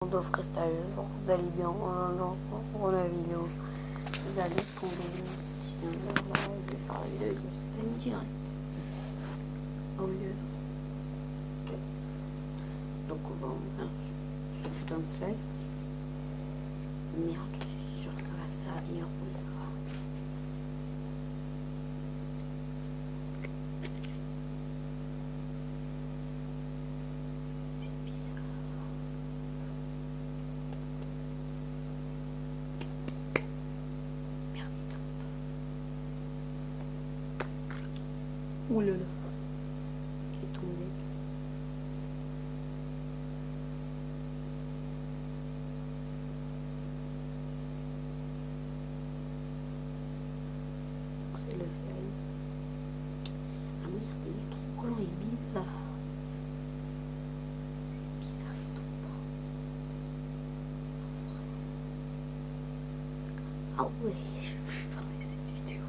de freestyle, vous allez bien, on la vidéo, vous allez tomber, sinon là, je vais faire la vidéo avec le slime direct, au lieu, ok, donc on va faire ce putain de slime, merde, je suis sûre que ça va salir, ouh là là, il est tombé. C'est le slime. Ah merde, il est trop collant et bizarre. C'est bizarre, il tombe pas. Ah ouais, je vais plus parler cette vidéo.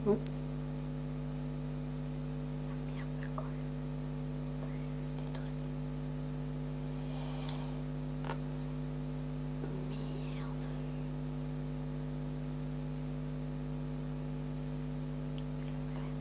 Non. Ah merde, ça colle. Des trucs. Merde. C'est le slime.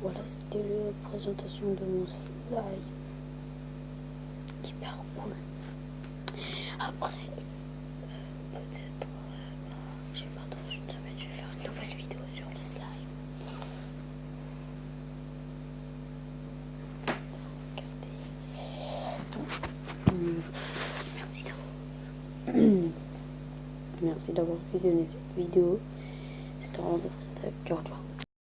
Voilà, c'était la présentation de mon slime. Hyper cool. Après, peut-être, je sais pas, dans une semaine, je vais faire une nouvelle vidéo sur le slime. Regardez. Merci d'avoir visionné cette vidéo. C'était vraiment de freestyle. Ciao, ciao.